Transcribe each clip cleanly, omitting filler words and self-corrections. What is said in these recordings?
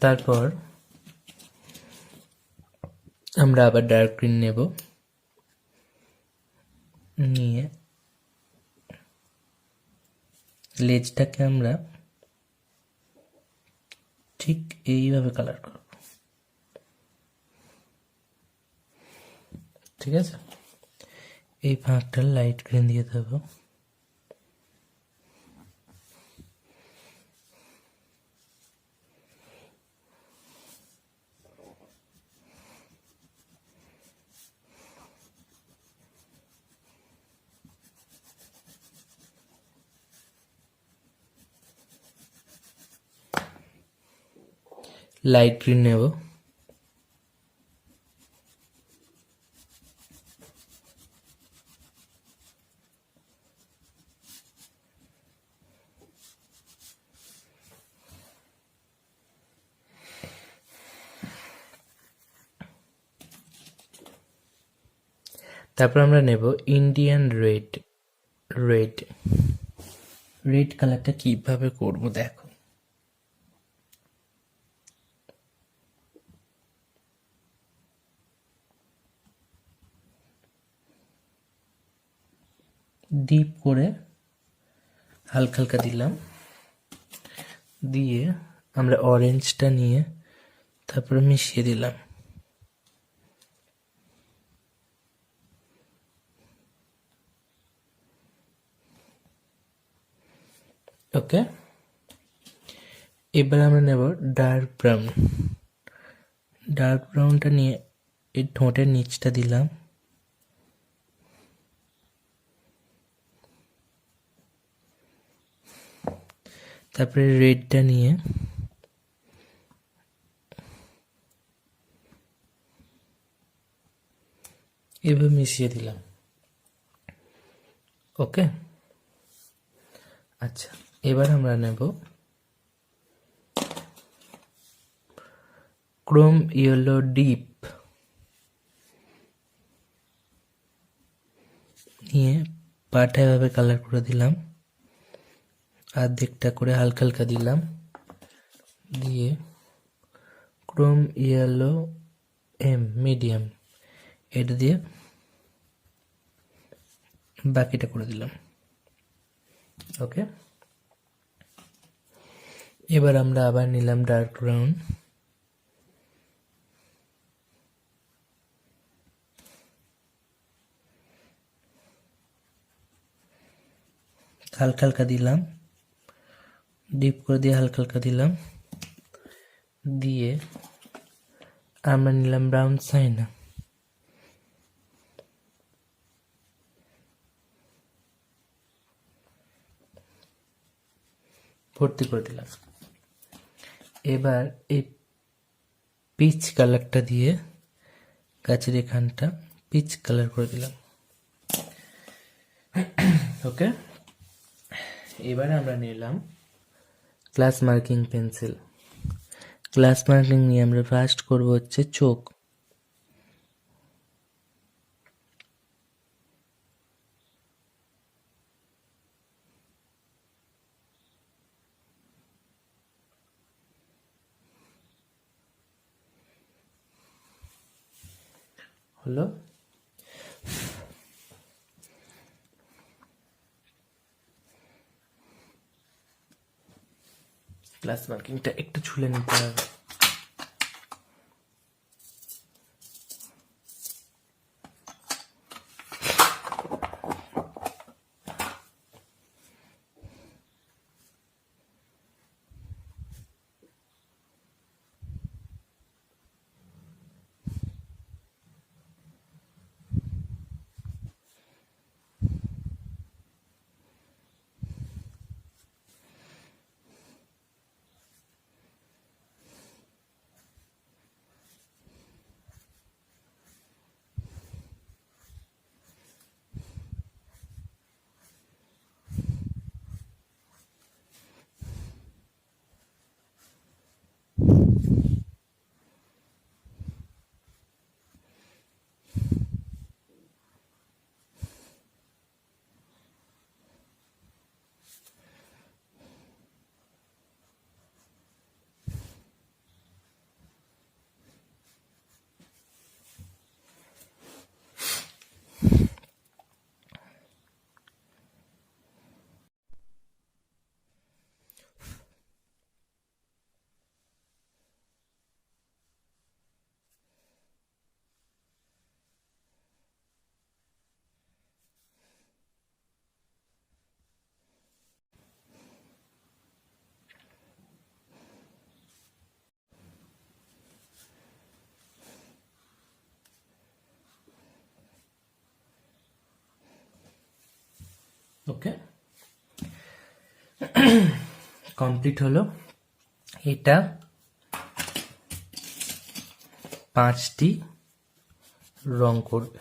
তারপর আমরা আবার ডার্ক গ্রিন নেব, নিয়ে লেজটাকে আমরা ঠিক এইভাবে কালার করব, ঠিক আছে। এই ফাঁকটা লাইট গ্রিন দিয়ে দেবো। লাইট গ্রিন নেব, তারপর আমরা নেব ইন্ডিয়ান রেড। রেড কালারটা কিভাবে করব দেখো। ডিপ করে হালকা হালকা দিলাম, দিয়ে আমরা অরেঞ্জটা নিয়ে তারপরে মিশিয়ে দিলাম। ওকে, এবার আমরা নেব ডার্ক ব্রাউন। ডার্ক ব্রাউনটা নিয়ে এই ঠোঁটের নিচটা দিলাম, তারপরে রেডটা নিয়ে এভাবে মিশিয়ে দিলাম। ওকে, আচ্ছা, এবার আমরা নেব ক্রোম ইয়েলো ডিপ, নিয়ে পাটা এভাবে কালার করে দিলাম, অর্ধেকটা করে হালকা হালকা দিলাম, দিয়ে ক্রোম ইয়েলো মিডিয়াম এটা দিয়ে বাকিটা করে দিলাম। ওকে, এবার আমরা আবার নিলাম ডার্ক ব্রাউন, হালকা হালকা দিলাম, ডিপ করে দিয়ে হালকা হালকা দিলাম, দিয়ে আমরা নিলাম ব্রাউন সাইনা, ভর্তি করে দিলাম। এবার এই পিচ কালারটা দিয়ে গাছের এখানটা পিচ কালার করে দিলাম। ওকে, এবার আমরা নিলাম class marking pencil. Class marking নিয়ে আমরা ফার্স্ট করব হচ্ছে চোখ। হলো, ক্লাস মার্কিংটা একটু ছুলে নিতে হবে। কমপ্লিট হলো। এটা 5টি রং করবে।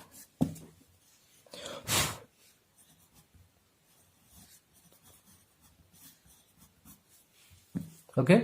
ওকে।